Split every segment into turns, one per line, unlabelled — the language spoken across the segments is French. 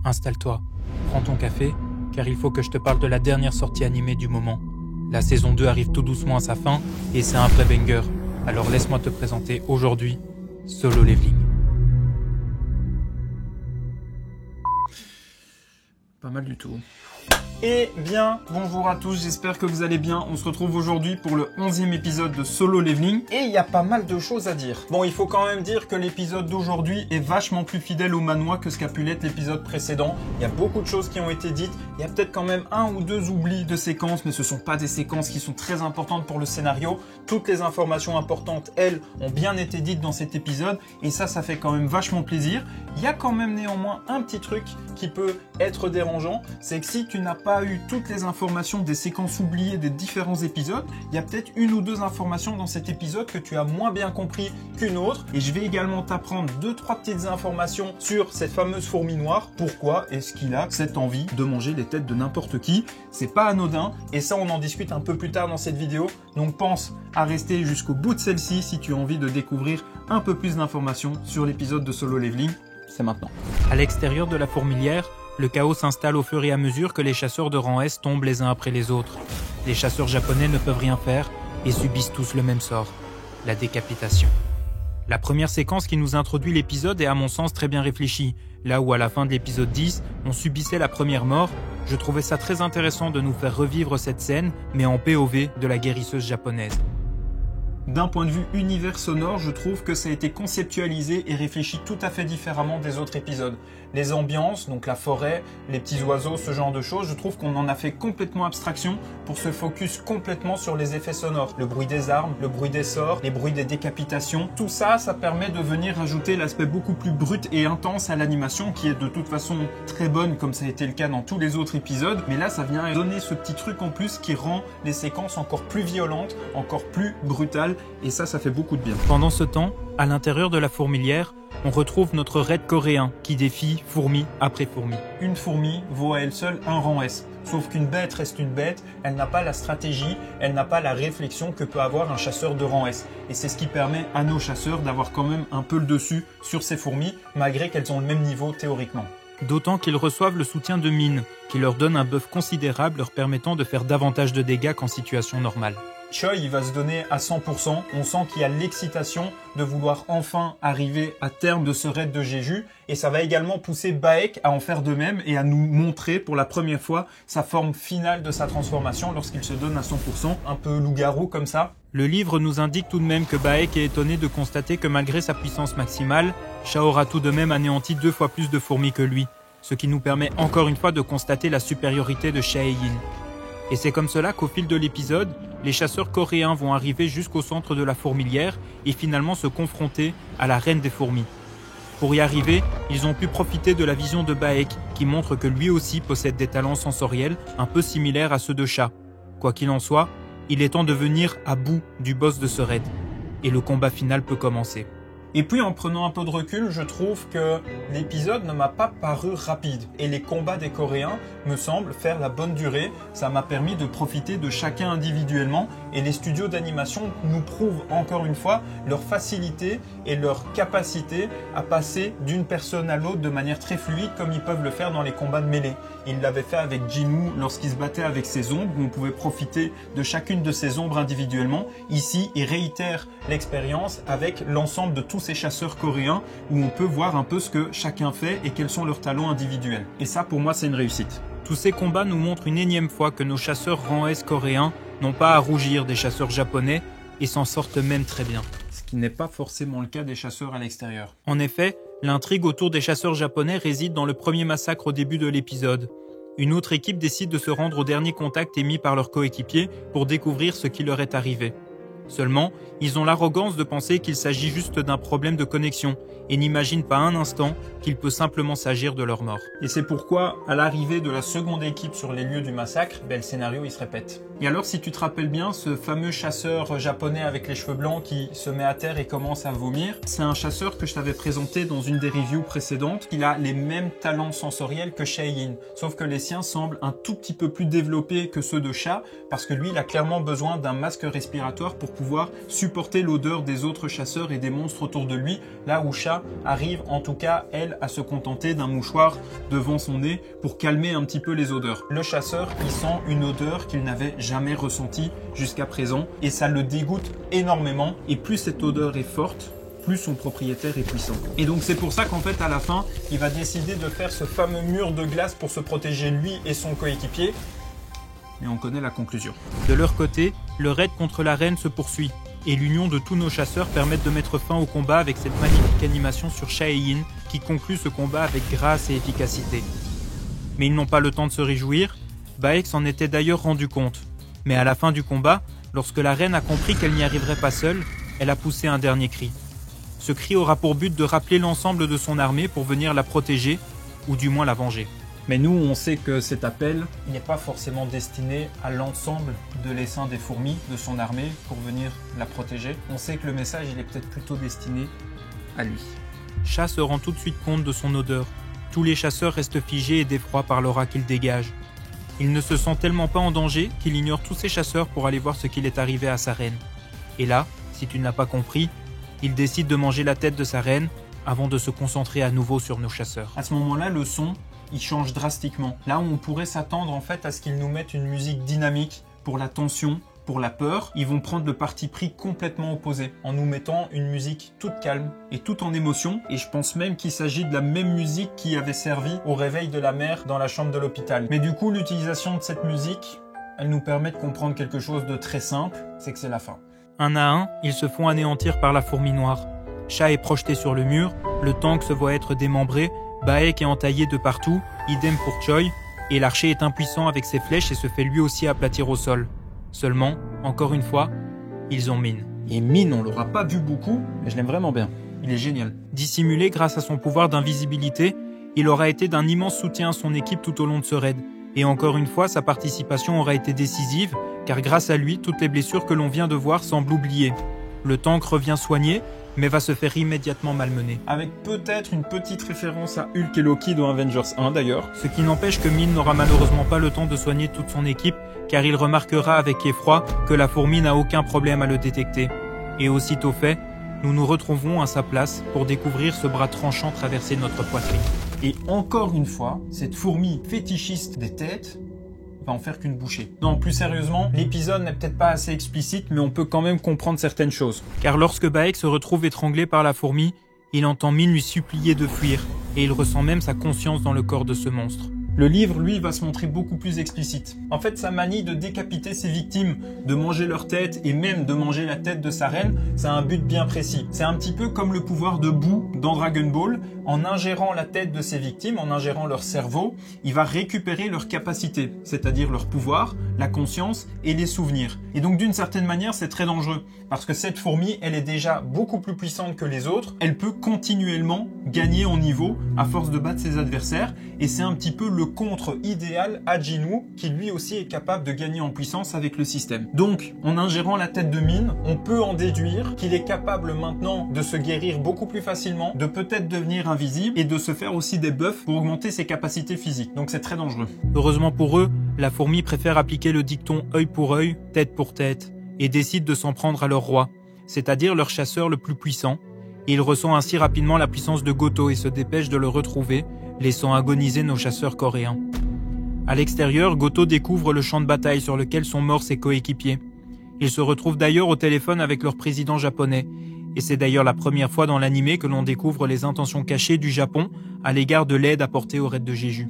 Installe-toi, prends ton café, car il faut que je te parle de la dernière sortie animée du moment. La saison 2 arrive tout doucement à sa fin, et c'est un vrai banger. Alors laisse-moi te présenter aujourd'hui Solo Leveling. Pas mal du tout.
Eh bien, bonjour à tous, j'espère que vous allez bien. On se retrouve aujourd'hui pour le 11e épisode de Solo Leveling et il y a pas mal de choses à dire. Bon, il faut quand même dire que l'épisode d'aujourd'hui est vachement plus fidèle au manoir que ce qu'a pu l'être l'épisode précédent. Il y a beaucoup de choses qui ont été dites. Il y a peut-être quand même un ou deux oublis de séquences, mais ce sont pas des séquences qui sont très importantes pour le scénario. Toutes les informations importantes, elles, ont bien été dites dans cet épisode et ça fait quand même vachement plaisir. Il y a quand même néanmoins un petit truc qui peut être dérangeant, c'est que si tu n'as pas eu toutes les informations des séquences oubliées des différents épisodes, il y a peut-être une ou deux informations dans cet épisode que tu as moins bien compris qu'une autre. Et je vais également t'apprendre 2-3 petites informations sur cette fameuse fourmi noire. Pourquoi est-ce qu'il a cette envie de manger les têtes de n'importe qui? C'est pas anodin et ça on en discute un peu plus tard dans cette vidéo. Donc pense à rester jusqu'au bout de celle-ci si tu as envie de découvrir un peu plus d'informations sur l'épisode de Solo Leveling. C'est maintenant.
À l'extérieur de la fourmilière, le chaos s'installe au fur et à mesure que les chasseurs de rang S tombent les uns après les autres. Les chasseurs japonais ne peuvent rien faire et subissent tous le même sort, la décapitation. La première séquence qui nous introduit l'épisode est à mon sens très bien réfléchie. Là où à la fin de l'épisode 10, on subissait la première mort, je trouvais ça très intéressant de nous faire revivre cette scène, mais en POV de la guérisseuse japonaise.
D'un point de vue univers sonore, je trouve que ça a été conceptualisé et réfléchi tout à fait différemment des autres épisodes. Les ambiances, donc la forêt, les petits oiseaux, ce genre de choses, je trouve qu'on en a fait complètement abstraction pour se focus complètement sur les effets sonores. Le bruit des armes, le bruit des sorts, les bruits des décapitations, tout ça, ça permet de venir ajouter l'aspect beaucoup plus brut et intense à l'animation qui est de toute façon très bonne comme ça a été le cas dans tous les autres épisodes. Mais là, ça vient donner ce petit truc en plus qui rend les séquences encore plus violentes, encore plus brutales. Et ça fait beaucoup de bien.
Pendant ce temps, à l'intérieur de la fourmilière, on retrouve notre raid coréen qui défie fourmi après fourmi.
Une fourmi vaut à elle seule un rang S. Sauf qu'une bête reste une bête, elle n'a pas la stratégie, elle n'a pas la réflexion que peut avoir un chasseur de rang S. Et c'est ce qui permet à nos chasseurs d'avoir quand même un peu le dessus sur ces fourmis, malgré qu'elles ont le même niveau théoriquement.
D'autant qu'ils reçoivent le soutien de Min, qui leur donne un buff considérable leur permettant de faire davantage de dégâts qu'en situation normale.
Choi, il va se donner à 100%. On sent qu'il y a l'excitation de vouloir enfin arriver à terme de ce raid de Jeju. Et ça va également pousser Baek à en faire de même et à nous montrer pour la première fois sa forme finale de sa transformation lorsqu'il se donne à 100%. Un peu loup-garou comme ça.
Le livre nous indique tout de même que Baek est étonné de constater que malgré sa puissance maximale, Shao aura tout de même anéanti 2 fois plus de fourmis que lui. Ce qui nous permet encore une fois de constater la supériorité de Shae-in. Et c'est comme cela qu'au fil de l'épisode, les chasseurs coréens vont arriver jusqu'au centre de la fourmilière et finalement se confronter à la reine des fourmis. Pour y arriver, ils ont pu profiter de la vision de Baek qui montre que lui aussi possède des talents sensoriels un peu similaires à ceux de Cha. Quoi qu'il en soit, il est temps de venir à bout du boss de ce raid. Et le combat final peut commencer.
Et puis en prenant un peu de recul, je trouve que l'épisode ne m'a pas paru rapide. Et les combats des Coréens me semblent faire la bonne durée. Ça m'a permis de profiter de chacun individuellement. Et les studios d'animation nous prouvent encore une fois leur facilité et leur capacité à passer d'une personne à l'autre de manière très fluide comme ils peuvent le faire dans les combats de mêlée. Ils l'avaient fait avec Jinwoo lorsqu'il se battait avec ses ombres, où on pouvait profiter de chacune de ses ombres individuellement. Ici, ils réitèrent l'expérience avec l'ensemble de tous ces chasseurs coréens, où on peut voir un peu ce que chacun fait et quels sont leurs talents individuels. Et ça, pour moi, c'est une réussite.
Tous ces combats nous montrent une énième fois que nos chasseurs rang S coréens n'ont pas à rougir des chasseurs japonais et s'en sortent même très bien.
Ce qui n'est pas forcément le cas des chasseurs à l'extérieur.
En effet, l'intrigue autour des chasseurs japonais réside dans le premier massacre au début de l'épisode. Une autre équipe décide de se rendre au dernier contact émis par leurs coéquipiers pour découvrir ce qui leur est arrivé. Seulement, ils ont l'arrogance de penser qu'il s'agit juste d'un problème de connexion et n'imaginent pas un instant qu'il peut simplement s'agir de leur mort.
Et c'est pourquoi, à l'arrivée de la seconde équipe sur les lieux du massacre, le scénario il se répète. Et alors, si tu te rappelles bien, ce fameux chasseur japonais avec les cheveux blancs qui se met à terre et commence à vomir, c'est un chasseur que je t'avais présenté dans une des reviews précédentes. Il a les mêmes talents sensoriels que Shae-in, sauf que les siens semblent un tout petit peu plus développés que ceux de Cha, parce que lui, il a clairement besoin d'un masque respiratoire pour pouvoir supporter l'odeur des autres chasseurs et des monstres autour de lui, là où Sha arrive en tout cas, elle, à se contenter d'un mouchoir devant son nez pour calmer un petit peu les odeurs. Le chasseur, il sent une odeur qu'il n'avait jamais ressentie jusqu'à présent et ça le dégoûte énormément, et plus cette odeur est forte, plus son propriétaire est puissant. Et donc c'est pour ça qu'en fait à la fin, il va décider de faire ce fameux mur de glace pour se protéger lui et son coéquipier. Et on connaît la conclusion.
De leur côté, le raid contre la reine se poursuit, et l'union de tous nos chasseurs permet de mettre fin au combat avec cette magnifique animation sur Sha et Yin qui conclut ce combat avec grâce et efficacité. Mais ils n'ont pas le temps de se réjouir, Baek s'en était d'ailleurs rendu compte. Mais à la fin du combat, lorsque la reine a compris qu'elle n'y arriverait pas seule, elle a poussé un dernier cri. Ce cri aura pour but de rappeler l'ensemble de son armée pour venir la protéger, ou du moins la venger.
Mais nous, on sait que cet appel n'est pas forcément destiné à l'ensemble de l'essaim des fourmis de son armée pour venir la protéger. On sait que le message, il est peut-être plutôt destiné à lui.
Sha se rend tout de suite compte de son odeur. Tous les chasseurs restent figés et d'effroi par l'aura qu'il dégage. Il ne se sent tellement pas en danger qu'il ignore tous ses chasseurs pour aller voir ce qu'il est arrivé à sa reine. Et là, si tu ne l'as pas compris, il décide de manger la tête de sa reine avant de se concentrer à nouveau sur nos chasseurs.
À ce moment-là, le son, il change drastiquement. Là où on pourrait s'attendre en fait à ce qu'ils nous mettent une musique dynamique pour la tension, pour la peur, ils vont prendre le parti pris complètement opposé en nous mettant une musique toute calme et toute en émotion. Et je pense même qu'il s'agit de la même musique qui avait servi au réveil de la mère dans la chambre de l'hôpital. Mais du coup, l'utilisation de cette musique, elle nous permet de comprendre quelque chose de très simple, c'est que c'est la fin.
Un à un, ils se font anéantir par la fourmi noire. Sha est projeté sur le mur, le tank se voit être démembré, Baek est entaillé de partout, idem pour Choi, et l'archer est impuissant avec ses flèches et se fait lui aussi aplatir au sol. Seulement, encore une fois, ils ont Min.
Et Min, on l'aura pas vu beaucoup, mais je l'aime vraiment bien. Il est génial.
Dissimulé grâce à son pouvoir d'invisibilité, il aura été d'un immense soutien à son équipe tout au long de ce raid. Et encore une fois, sa participation aura été décisive, car grâce à lui, toutes les blessures que l'on vient de voir semblent oubliées. Le tank revient soigné, mais va se faire immédiatement malmener.
Avec peut-être une petite référence à Hulk et Loki dans Avengers 1 d'ailleurs.
Ce qui n'empêche que Min n'aura malheureusement pas le temps de soigner toute son équipe, car il remarquera avec effroi que la fourmi n'a aucun problème à le détecter. Et aussitôt fait, nous nous retrouvons à sa place pour découvrir ce bras tranchant traverser notre poitrine.
Et encore une fois, cette fourmi fétichiste des têtes va en faire qu'une bouchée. Non, plus sérieusement, l'épisode n'est peut-être pas assez explicite, mais on peut quand même comprendre certaines choses.
Car lorsque Baek se retrouve étranglé par la fourmi, il entend Min lui supplier de fuir, et il ressent même sa conscience dans le corps de ce monstre.
Le livre, lui, va se montrer beaucoup plus explicite. En fait, sa manie de décapiter ses victimes, de manger leur tête et même de manger la tête de sa reine, ça a un but bien précis. C'est un petit peu comme le pouvoir de Boo dans Dragon Ball. En ingérant la tête de ses victimes, en ingérant leur cerveau, il va récupérer leurs capacités, c'est-à-dire leur pouvoir, la conscience et les souvenirs. Et donc, d'une certaine manière, c'est très dangereux. Parce que cette fourmi, elle est déjà beaucoup plus puissante que les autres. Elle peut continuellement gagner en niveau à force de battre ses adversaires. Et c'est un petit peu le contre idéal à Jinwoo, qui lui aussi est capable de gagner en puissance avec le système. Donc, en ingérant la tête de Min, on peut en déduire qu'il est capable maintenant de se guérir beaucoup plus facilement, de peut-être devenir invisible et de se faire aussi des buffs pour augmenter ses capacités physiques. Donc c'est très dangereux.
Heureusement pour eux, la fourmi préfère appliquer le dicton œil pour œil, tête pour tête, et décide de s'en prendre à leur roi, c'est-à-dire leur chasseur le plus puissant. Il ressent ainsi rapidement la puissance de Goto et se dépêche de le retrouver, laissant agoniser nos chasseurs coréens. À l'extérieur, Goto découvre le champ de bataille sur lequel sont morts ses coéquipiers. Ils se retrouvent d'ailleurs au téléphone avec leur président japonais, et c'est d'ailleurs la première fois dans l'anime que l'on découvre les intentions cachées du Japon à l'égard de l'aide apportée au raid de Jeju.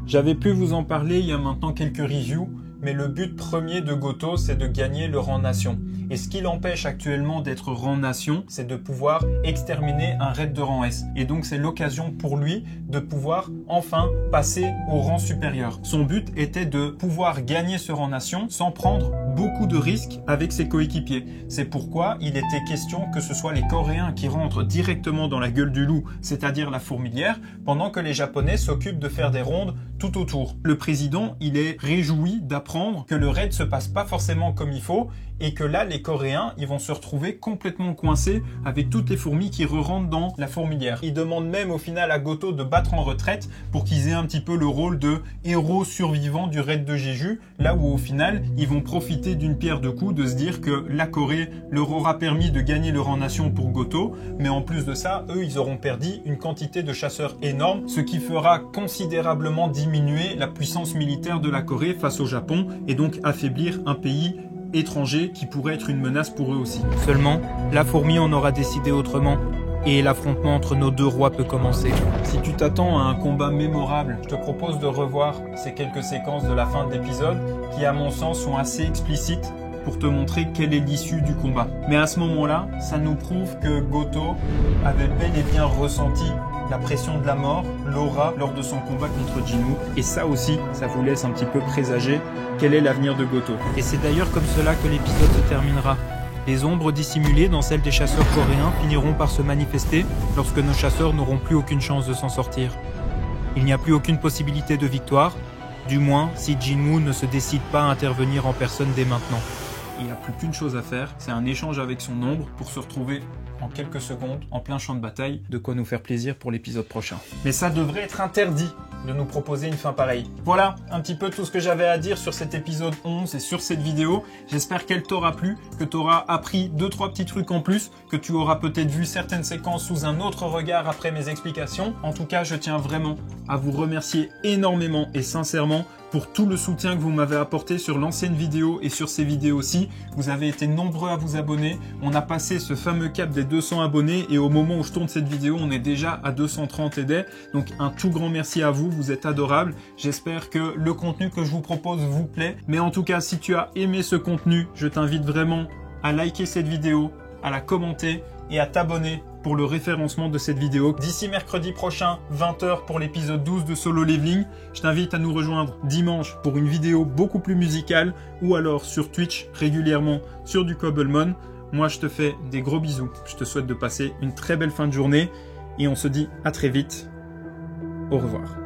J'avais pu vous en parler il y a maintenant quelques reviews, mais le but premier de Goto, c'est de gagner le rang nation. Et ce qui l'empêche actuellement d'être rang nation, c'est de pouvoir exterminer un raid de rang S. Et donc c'est l'occasion pour lui de pouvoir enfin passer au rang supérieur. Son but était de pouvoir gagner ce rang nation sans prendre beaucoup de risques avec ses coéquipiers. C'est pourquoi il était question que ce soit les Coréens qui rentrent directement dans la gueule du loup, c'est-à-dire la fourmilière, pendant que les Japonais s'occupent de faire des rondes tout autour. Le président, il est réjoui d'apprendre que le raid se passe pas forcément comme il faut et que là, les Coréens, ils vont se retrouver complètement coincés avec toutes les fourmis qui re-rentrent dans la fourmilière. Ils demandent même au final à Goto de battre en retraite pour qu'ils aient un petit peu le rôle de héros survivants du raid de Jeju, là où au final, ils vont profiter d'une pierre deux coups, de se dire que la Corée leur aura permis de gagner le rang nation pour Goto, mais en plus de ça, eux, ils auront perdu une quantité de chasseurs énorme, ce qui fera considérablement diminuer la puissance militaire de la Corée face au Japon et donc affaiblir un pays étranger qui pourrait être une menace pour eux aussi.
Seulement, la fourmi en aura décidé autrement, et l'affrontement entre nos deux rois peut commencer.
Si tu t'attends à un combat mémorable, je te propose de revoir ces quelques séquences de la fin de l'épisode qui, à mon sens, sont assez explicites pour te montrer quelle est l'issue du combat. Mais à ce moment-là, ça nous prouve que Goto avait bel et bien ressenti la pression de la mort, l'aura, lors de son combat contre Jinwoo. Et ça aussi, ça vous laisse un petit peu présager quel est l'avenir de Goto.
Et c'est d'ailleurs comme cela que l'épisode se terminera. Les ombres dissimulées dans celles des chasseurs coréens finiront par se manifester lorsque nos chasseurs n'auront plus aucune chance de s'en sortir. Il n'y a plus aucune possibilité de victoire, du moins si Jinwoo ne se décide pas à intervenir en personne dès maintenant.
Il n'y a plus qu'une chose à faire, c'est un échange avec son ombre pour se retrouver en quelques secondes en plein champ de bataille, de quoi nous faire plaisir pour l'épisode prochain. Mais ça devrait être interdit de nous proposer une fin pareille. Voilà un petit peu tout ce que j'avais à dire sur cet épisode 11 et sur cette vidéo. J'espère qu'elle t'aura plu, que tu auras appris 2-3 petits trucs en plus, que tu auras peut-être vu certaines séquences sous un autre regard après mes explications. En tout cas, je tiens vraiment à vous remercier énormément et sincèrement pour tout le soutien que vous m'avez apporté sur l'ancienne vidéo et sur ces vidéos aussi. Vous avez été nombreux à vous abonner. On a passé ce fameux cap des 200 abonnés et au moment où je tourne cette vidéo, on est déjà à 230 et des. Donc un tout grand merci à vous, vous êtes adorables. J'espère que le contenu que je vous propose vous plaît. Mais en tout cas, si tu as aimé ce contenu, je t'invite vraiment à liker cette vidéo, à la commenter et à t'abonner pour le référencement de cette vidéo. D'ici mercredi prochain, 20 h pour l'épisode 12 de Solo Leveling. Je t'invite à nous rejoindre dimanche pour une vidéo beaucoup plus musicale ou alors sur Twitch régulièrement sur du Cobblemon. Moi, je te fais des gros bisous. Je te souhaite de passer une très belle fin de journée et on se dit à très vite. Au revoir.